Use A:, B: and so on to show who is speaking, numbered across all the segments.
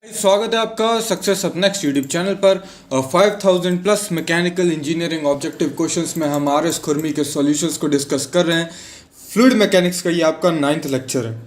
A: स्वागत है आपका success up next YouTube channel पर। 5000 plus mechanical engineering objective questions में हम आर एस खुरमी के सॉल्यूशंस को डिस्कस कर रहे हैं। फ्लूइड मैकेनिक्स का ये आपका 9th लेक्चर है।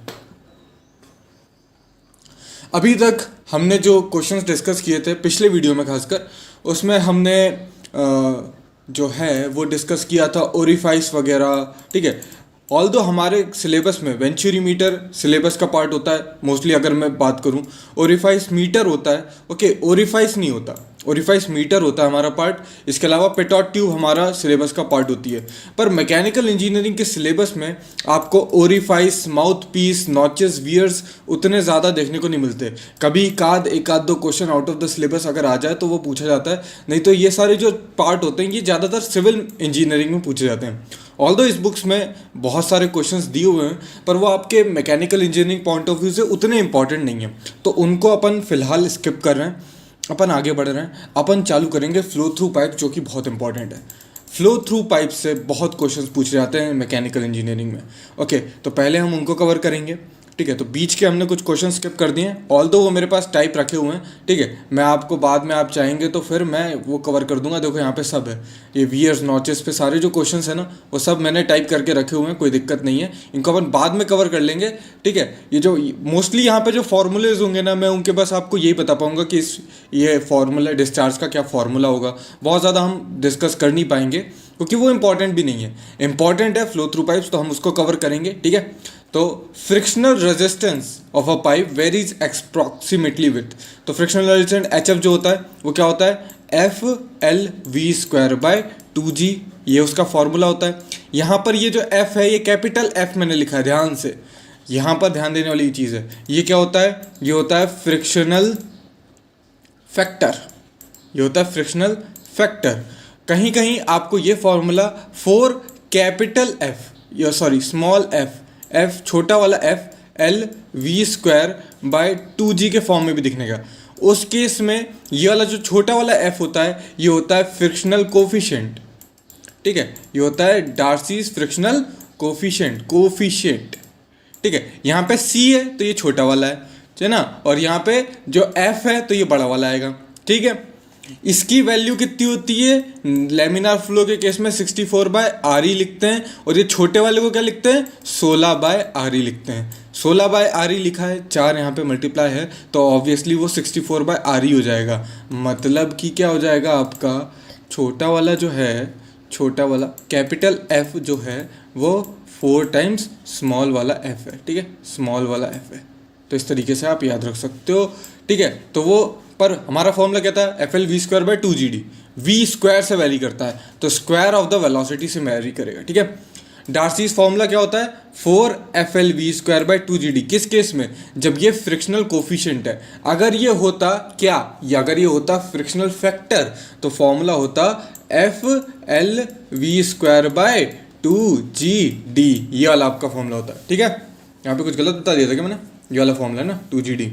A: अभी तक हमने जो क्वेश्चंस डिस्कस किए थे पिछले वीडियो में खासकर, उसमें हमने जो है वो डिस्कस किया था ओरिफाइस वगैरह। ठीक है, ऑल्दो हमारे सिलेबस में वेंचुरी मीटर सिलेबस का पार्ट होता है मोस्टली, अगर मैं बात करूं ओरिफाइस मीटर होता है। ओके, ओरिफाइस नहीं होता, ओरिफाइस मीटर होता है हमारा पार्ट। इसके अलावा पेटॉट ट्यूब हमारा सिलेबस का पार्ट होती है। पर मैकेनिकल इंजीनियरिंग के सिलेबस में आपको orifice, mouth piece, notches, weirs उतने ज़्यादा देखने को नहीं मिलते। कभी एक आध दो question out of the syllabus अगर आ जाए तो वो पूछा जाता है, नहीं तो ये सारे जो पार्ट होते हैं ये ज़्यादातर सिविल इंजीनियरिंग में पूछे जाते हैं। ऑल्दो इस बुक्स में बहुत सारे क्वेश्चंस दिए हुए हैं, पर वो आपके mechanical engineering point of view से उतने इंपॉर्टेंट नहीं है, तो उनको अपन फिलहाल स्किप कर रहे हैं। अपन आगे बढ़ रहे हैं। अपन चालू करेंगे फ्लो थ्रू पाइप, जो कि बहुत इंपॉर्टेंट है। फ्लो थ्रू पाइप से बहुत क्वेश्चंस पूछे जाते हैं मैकेनिकल इंजीनियरिंग में। ओके, तो पहले हम उनको कवर करेंगे। ठीक है, तो बीच के हमने कुछ क्वेश्चन स्किप कर दिए हैं, ऑल्दो वो मेरे पास टाइप रखे हुए हैं। ठीक है, मैं आपको बाद में आप चाहेंगे तो फिर मैं वो कवर कर दूंगा। देखो यहाँ पे सब है, ये वियर्स, नॉचेस पे सारे जो क्वेश्चंस है ना वो सब मैंने टाइप करके रखे हुए हैं, कोई दिक्कत नहीं है। इनको अपन बाद में कवर कर लेंगे। ठीक है, ये जो मोस्टली यहाँ पे जो फॉर्मूलेज होंगे ना, मैं उनके बस आपको यही बता पाऊंगा कि ये फॉर्मूला डिस्चार्ज का क्या फॉर्मूला होगा। बहुत ज़्यादा हम डिस्कस कर नहीं पाएंगे क्योंकि वो इंपॉर्टेंट भी नहीं है। इंपॉर्टेंट है फ्लो थ्रू पाइप्स, तो हम उसको कवर करेंगे। ठीक है, तो frictional resistance of a pipe varies approximately with. तो फ्रिक्शनल रेजिस्टेंस HF जो होता है वो क्या होता है, FLV²/2G, ये उसका फॉर्मूला होता है। यहाँ पर ये जो F है ये कैपिटल F मैंने लिखा है, ध्यान से, यहाँ पर ध्यान देने वाली चीज़ है। ये क्या होता है, ये होता है फ्रिक्शनल फैक्टर, ये होता है फ्रिक्शनल फैक्टर। कहीं कहीं आपको ये फॉर्मूला फॉर कैपिटल F या सॉरी स्मॉल f छोटा वाला f LV²/2G के फॉर्म में भी दिखने का। उस केस में ये वाला जो छोटा वाला f होता है ये होता है फ्रिक्शनल कोफिशिएंट। ठीक है, ये होता है डार्सीज फ्रिक्शनल कोफिशिएंट। ठीक है, यहाँ पे c है तो ये छोटा वाला है ना, और यहाँ पे जो f है तो ये बड़ा वाला आएगा। ठीक है, इसकी वैल्यू कितनी होती है, लेमिनार फ्लो के केस में 64/RE लिखते हैं, और ये छोटे वाले को क्या लिखते हैं, 16/RE लिखते हैं। 16/RE लिखा है, 4 यहाँ पे मल्टीप्लाई है तो ऑब्वियसली वो 64/RE हो जाएगा। मतलब कि क्या हो जाएगा आपका, छोटा वाला जो है, छोटा वाला कैपिटल F जो है वो 4 टाइम्स स्मॉल वाला f है। ठीक है, स्मॉल वाला f है, तो इस तरीके से आप याद रख सकते हो। ठीक है, तो वो पर हमारा फॉर्मूला क्या था, FLV²/2GD, V² से वैरी करता है तो स्क्वायर ऑफ द वेलोसिटी से वैरी करेगा। ठीक है, डार्सीज फॉर्मूला क्या होता है, 4FLV²/2GD। किस केस में, जब ये फ्रिक्शनल कोफिशिएंट है। अगर ये होता क्या, या अगर ये होता फ्रिक्शनल फैक्टर तो फॉर्मूला होता FLV²/2GD, ये वाला आपका फॉर्मूला होता है। ठीक है, यहाँ पे कुछ गलत बता दिया था क्या मैंने, ये वाला फॉर्मूला है ना 2GD।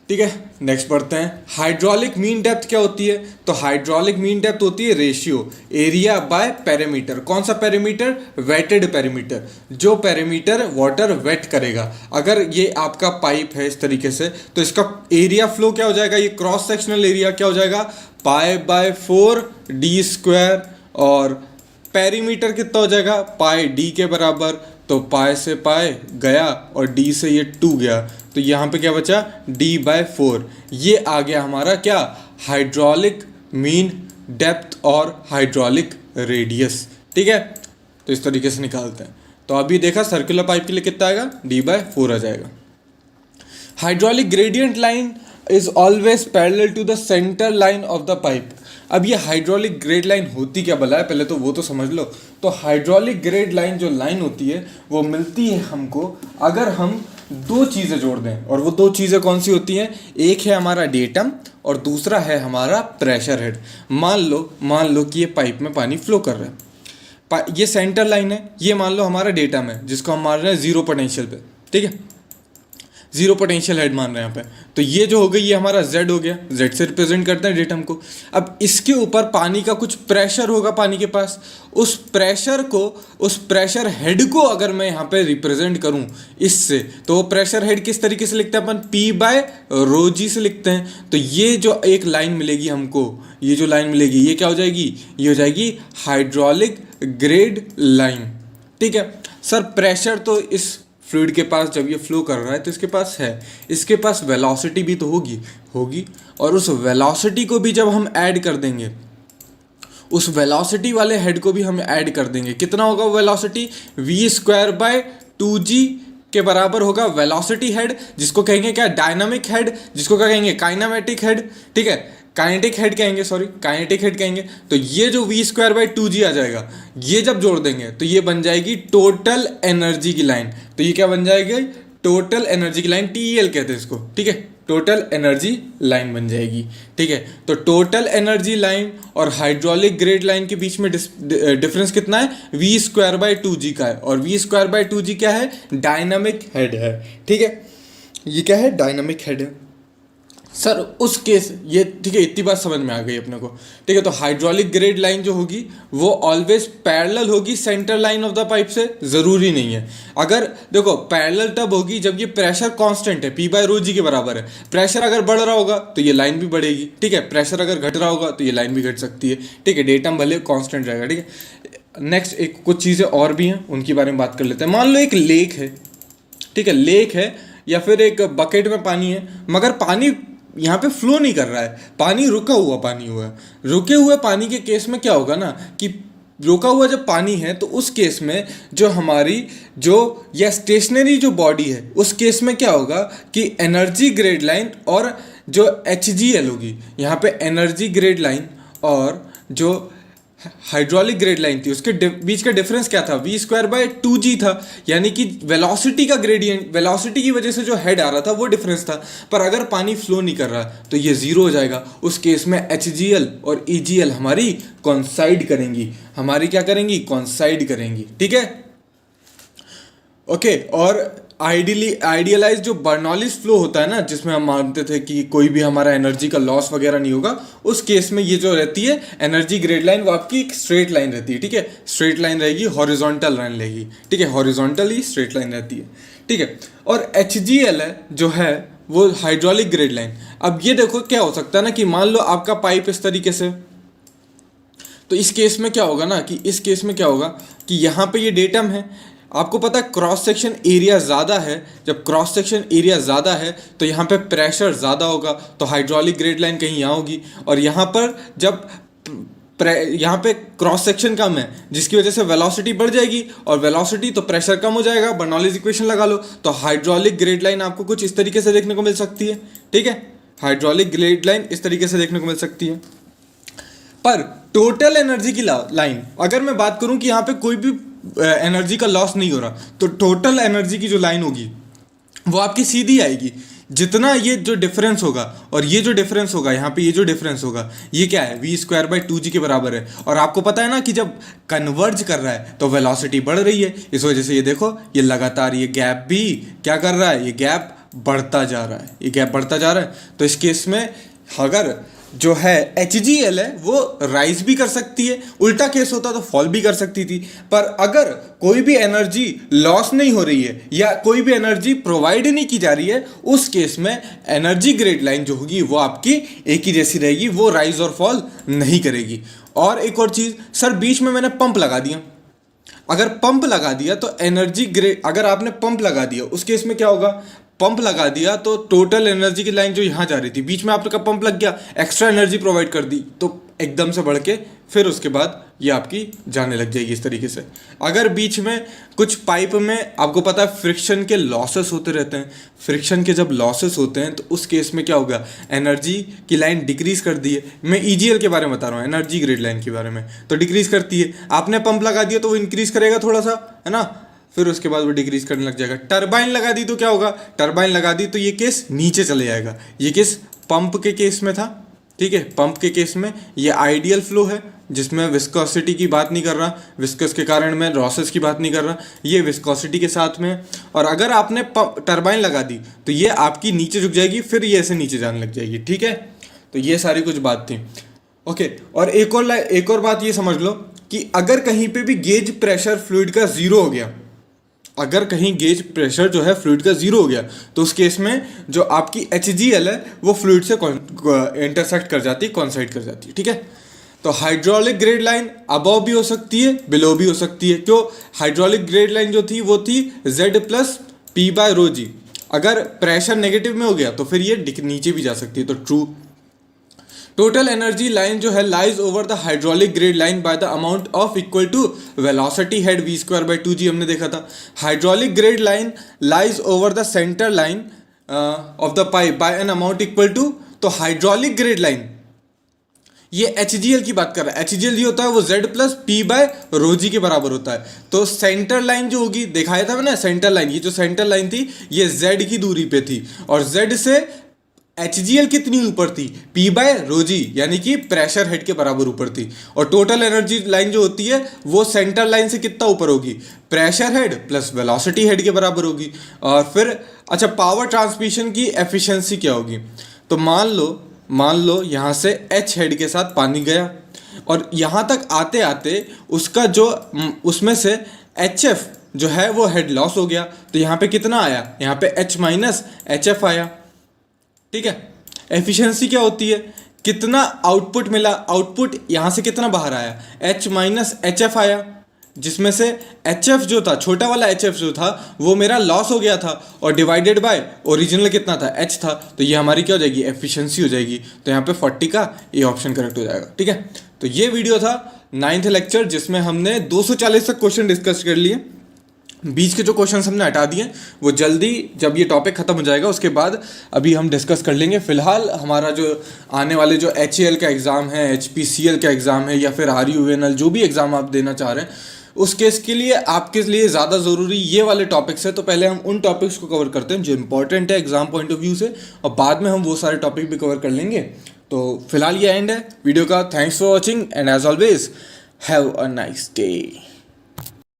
A: ठीक है, नेक्स्ट पढ़ते हैं। हाइड्रोलिक मीन डेप्थ क्या होती है, तो हाइड्रोलिक मीन डेप्थ होती है रेशियो एरिया बाय पेरीमीटर। कौन सा पेरीमीटर, वेटेड पेरीमीटर, जो पेरीमीटर वाटर वेट करेगा। अगर ये आपका पाइप है इस तरीके से तो इसका एरिया फ्लो क्या हो जाएगा, ये क्रॉस सेक्शनल एरिया क्या हो जाएगा, π/4D², और पेरीमीटर कितना हो जाएगा, πD के बराबर। तो पाई से पाई गया और डी से ये 2 गया, तो यहाँ पे क्या बचा, D/4। ये आ गया हमारा क्या, हाइड्रोलिक मीन डेप्थ और हाइड्रोलिक रेडियस। ठीक है, तो इस तरीके से निकालते हैं। तो अभी देखा सर्कुलर पाइप के लिए कितना आएगा, D/4 आ जाएगा। Hydraulic gradient line is always parallel to the centre line of the pipe. अब ये हाइड्रोलिक ग्रेड लाइन होती क्या भला है, पहले तो वो तो समझ लो। तो हाइड्रोलिक ग्रेड लाइन जो लाइन होती है वो मिलती है हमको अगर हम 2 चीज़ें जोड़ दें, और वो 2 चीज़ें कौन सी होती हैं, एक है हमारा डेटम और दूसरा है हमारा प्रेशर हेड। मान लो कि ये पाइप में पानी फ्लो कर रहा है, ये सेंटर लाइन है, ये मान लो हमारा डेटम है जिसको हम मान रहे हैं 0 पोटेंशियल पे। ठीक है, जीरो पोटेंशियल हेड मान रहे हैं यहाँ पे। तो ये जो हो गई ये हमारा Z हो गया, Z से रिप्रेजेंट करते हैं डेटम को। अब इसके ऊपर पानी का कुछ प्रेशर होगा पानी के पास, उस प्रेशर हेड को अगर मैं यहाँ पे रिप्रेजेंट करूँ इससे, तो वो प्रेशर हेड किस तरीके से लिखते हैं अपन, P/ρg से लिखते हैं। तो ये जो एक लाइन मिलेगी हमको, ये जो लाइन मिलेगी ये क्या हो जाएगी, ये हो जाएगी हाइड्रोलिक ग्रेड लाइन। ठीक है सर, प्रेशर तो इस फ्लूइड के पास जब ये फ्लो कर रहा है तो इसके पास है, इसके पास वेलोसिटी भी तो होगी और उस वेलोसिटी को भी जब हम ऐड कर देंगे, उस वेलोसिटी वाले हेड को भी हम ऐड कर देंगे, कितना होगा वेलोसिटी, v²/2g के बराबर होगा वेलोसिटी हेड, जिसको कहेंगे क्या, डायनामिक हेड, जिसको क्या कहेंगे, काइनेमेटिक हेड। ठीक है, काइनेटिक हेड कहेंगे। तो ये जो v²/2g आ जाएगा, ये जब जोड़ देंगे तो ये बन जाएगी टोटल एनर्जी की लाइन। तो ये क्या बन जाएगी, टोटल एनर्जी की लाइन, TEL कहते हैं इसको। ठीक है, टोटल एनर्जी लाइन बन जाएगी। ठीक है, तो टोटल एनर्जी लाइन और हाइड्रोलिक ग्रेड लाइन के बीच में डिफरेंस कितना है, v²/2g का है, और v²/2g क्या है, डायनामिक हेड है। ठीक है, ये क्या है, डायनामिक हेड है सर। उस केस ये ठीक है, इतनी बात समझ में आ गई अपने को। ठीक है, तो हाइड्रोलिक ग्रेड लाइन जो होगी वो ऑलवेज पैरेलल होगी centre line of the pipe से, ज़रूरी नहीं है। अगर देखो पैरेलल तब होगी जब ये प्रेशर कांस्टेंट है, P/ρg के बराबर है। प्रेशर अगर बढ़ रहा होगा तो ये लाइन भी बढ़ेगी। ठीक है, प्रेशर अगर घट रहा होगा तो ये लाइन भी घट सकती है। ठीक है, डेटम भले कांस्टेंट रहेगा। ठीक है, नेक्स्ट एक कुछ चीज़ें और भी हैं, उनके बारे में बात कर लेते हैं। मान लो एक लेक है, ठीक है, लेक है या फिर एक बकेट में पानी है, मगर पानी यहाँ पे फ्लो नहीं कर रहा है, पानी रुका हुआ पानी हुआ है। रुके हुए पानी के केस में क्या होगा ना कि रुका हुआ जब पानी है तो उस केस में जो हमारी जो या स्टेशनरी जो बॉडी है उस केस में क्या होगा कि एनर्जी ग्रेड लाइन और जो HGL होगी, यहाँ पे एनर्जी ग्रेड लाइन और जो हाइड्रोलिक ग्रेड लाइन थी उसके बीच का डिफरेंस क्या था, v²/2g था। यानी कि वेलोसिटी का ग्रेडियंट, वेलोसिटी की वजह से जो हेड आ रहा था वो डिफरेंस था। पर अगर पानी फ्लो नहीं कर रहा तो ये जीरो हो जाएगा। उस केस में HGL और EGL हमारी कॉन्साइड करेंगी, हमारी क्या करेंगी, कॉन्साइड करेंगी। ठीक है, ओके। और आइडियलाइज जो बर्नौलीज फ्लो होता है ना, जिसमें हम मानते थे कि कोई भी हमारा एनर्जी का लॉस वगैरह नहीं होगा, उस केस में ये जो रहती है एनर्जी ग्रेड लाइन वो आपकी एक स्ट्रेट लाइन रहती है। ठीक है, स्ट्रेट लाइन रहेगी, हॉरिजॉन्टल लाइन रहेगी। ठीक है, हॉरिजॉन्टल ही स्ट्रेट लाइन रहती है। ठीक है, और HGL है जो है वो हाइड्रोलिक ग्रेड लाइन। अब ये देखो क्या हो सकता है ना कि मान लो आपका पाइप इस तरीके से, तो इस केस में क्या होगा ना कि इस केस में क्या होगा कि यहाँ पे ये डेटम है, आपको पता है क्रॉस सेक्शन एरिया ज़्यादा है। जब क्रॉस सेक्शन एरिया ज़्यादा है तो यहाँ पे प्रेशर ज़्यादा होगा, तो हाइड्रोलिक ग्रेड लाइन कहीं यहाँ होगी। और यहाँ पर जब यहाँ पे क्रॉस सेक्शन कम है जिसकी वजह से वेलोसिटी बढ़ जाएगी, और वेलोसिटी तो प्रेशर कम हो जाएगा, बर्नौलीज इक्वेशन लगा लो। तो हाइड्रोलिक ग्रेड लाइन आपको कुछ इस तरीके से देखने को मिल सकती है। ठीक है, हाइड्रोलिक ग्रेड लाइन इस तरीके से देखने को मिल सकती है। पर टोटल एनर्जी की लाइन अगर मैं बात करूं कि यहाँ पे कोई भी एनर्जी का लॉस नहीं हो रहा, तो टोटल एनर्जी की जो लाइन होगी वो आपकी सीधी आएगी। जितना ये जो डिफरेंस होगा और ये जो डिफरेंस होगा, यहाँ पे ये जो डिफरेंस होगा ये क्या है, v²/2g के बराबर है। और आपको पता है ना कि जब कन्वर्ज कर रहा है तो वेलोसिटी बढ़ रही है, इस वजह से ये देखो ये लगातार ये गैप भी क्या कर रहा है, ये गैप बढ़ता जा रहा है, ये गैप बढ़ता जा रहा है। तो इस केस में अगर जो है HGL है वो राइज भी कर सकती है, उल्टा केस होता तो फॉल भी कर सकती थी। पर अगर कोई भी एनर्जी लॉस नहीं हो रही है या कोई भी एनर्जी प्रोवाइड नहीं की जा रही है, उस केस में एनर्जी ग्रेड लाइन जो होगी वो आपकी एक ही जैसी रहेगी, वो राइज और फॉल नहीं करेगी। और एक और चीज़ सर, बीच में मैंने पंप लगा दिया, अगर पंप लगा दिया तो एनर्जी ग्रेड, अगर आपने पंप लगा दिया उस केस में क्या होगा, पंप लगा दिया तो टोटल एनर्जी की लाइन जो यहाँ जा रही थी बीच में आपका पंप लग गया, एक्स्ट्रा एनर्जी प्रोवाइड कर दी, तो एकदम से बढ़ के फिर उसके बाद ये आपकी जाने लग जाएगी इस तरीके से। अगर बीच में कुछ पाइप में आपको पता है फ्रिक्शन के लॉसेस होते रहते हैं, फ्रिक्शन के जब लॉसेस होते हैं तो उस केस में क्या होगा, एनर्जी की लाइन डिक्रीज कर दी है। मैं EGL के बारे में बता रहा हूँ, एनर्जी ग्रेड लाइन के बारे में, तो डिक्रीज करती है। आपने पंप लगा दिया तो वो इंक्रीज करेगा थोड़ा सा, है ना, फिर उसके बाद वो डिक्रीज करने लग जाएगा। टरबाइन लगा दी तो क्या होगा, टरबाइन लगा दी तो ये केस नीचे चले जाएगा। ये केस पंप के केस में था। ठीक है, पंप के केस में ये आइडियल फ्लो है, जिसमें विस्कोसिटी की बात नहीं कर रहा, विस्कस के कारण मैं लॉसेस की बात नहीं कर रहा, ये विस्कोसिटी के साथ में। और अगर आपने टरबाइन लगा दी तो ये आपकी नीचे झुक जाएगी, फिर ये ऐसे नीचे जाने लग जाएगी, ठीक है। तो ये सारी कुछ बात थी, ओके। और एक और बात ये समझ लो कि अगर कहीं पे भी गेज प्रेशर फ्लूइड का जीरो हो गया, अगर कहीं गेज प्रेशर जो है फ्लूइड का जीरो हो गया, तो उस केस में जो आपकी HGL है वो फ्लूइड से इंटरसेक्ट कर जाती है, कॉन्साइड कर जाती है, ठीक है। तो हाइड्रोलिक ग्रेड लाइन अबव भी हो सकती है, बिलो भी हो सकती है। क्यों? हाइड्रोलिक ग्रेड लाइन जो थी वो थी Z+P/ρg। अगर प्रेशर नेगेटिव में हो गया तो फिर ये नीचे भी जा सकती है, तो ट्रू। टोटल एनर्जी लाइन जो है lies over the hydraulic grade line by the amount of equal to velocity head v²/2g, हमने देखा था। Hydraulic grade line lies over the centre line of the pipe by an amount equal to, तो hydraulic grade line ये HGL की बात कर रहा है। HGL जो होता है वो Z+P/ρg के बराबर होता है। तो सेंटर लाइन जो होगी, दिखाया था मैंने सेंटर लाइन, ये जो सेंटर लाइन थी ये Z की दूरी पे थी, और Z से HGL कितनी ऊपर थी? P/ρg, यानी कि प्रेशर हेड के बराबर ऊपर थी। और टोटल एनर्जी लाइन जो होती है वो सेंटर लाइन से कितना ऊपर होगी? Pressure head plus velocity head के बराबर होगी। और फिर अच्छा, पावर ट्रांसमिशन की एफिशिएंसी क्या होगी? तो मान लो यहाँ से H हेड के साथ पानी गया, और यहाँ तक आते आते उसका जो उसमें से HF जो है वो हेड लॉस हो गया, तो यहाँ पे कितना आया? यहाँ पे H-HF आया, ठीक है। एफिशिएंसी क्या होती है? कितना आउटपुट मिला? आउटपुट यहाँ से कितना बाहर आया? H-HF आया, जिसमें से HF जो था, छोटा वाला HF जो था वो मेरा लॉस हो गया था, और डिवाइडेड बाय ओरिजिनल कितना था? H था। तो ये हमारी क्या हो जाएगी? एफिशिएंसी हो जाएगी। तो यहाँ पे 40 का ये ऑप्शन करेक्ट हो जाएगा, ठीक है। तो ये वीडियो था 9th लेक्चर, जिसमें हमने 240 तक क्वेश्चन डिस्कस कर लिए। बीच के जो क्वेश्चंस हमने हटा दिए वो जल्दी, जब ये टॉपिक खत्म हो जाएगा उसके बाद अभी हम डिस्कस कर लेंगे। फिलहाल हमारा जो आने वाले जो HAL का एग्ज़ाम है, HPCL का एग्ज़ाम है, या फिर RUVNL, जो भी एग्ज़ाम आप देना चाह रहे हैं, उस केस के लिए आपके लिए ज़्यादा ज़रूरी ये वाले टॉपिक्स है। तो पहले हम उन टॉपिक्स को कवर करते हैं जो इंपॉर्टेंट है एग्ज़ाम पॉइंट ऑफ व्यू से, और बाद में हम वो सारे टॉपिक भी कवर कर लेंगे। तो फिलहाल ये एंड है वीडियो का। Thanks for watching, and as always have a nice day.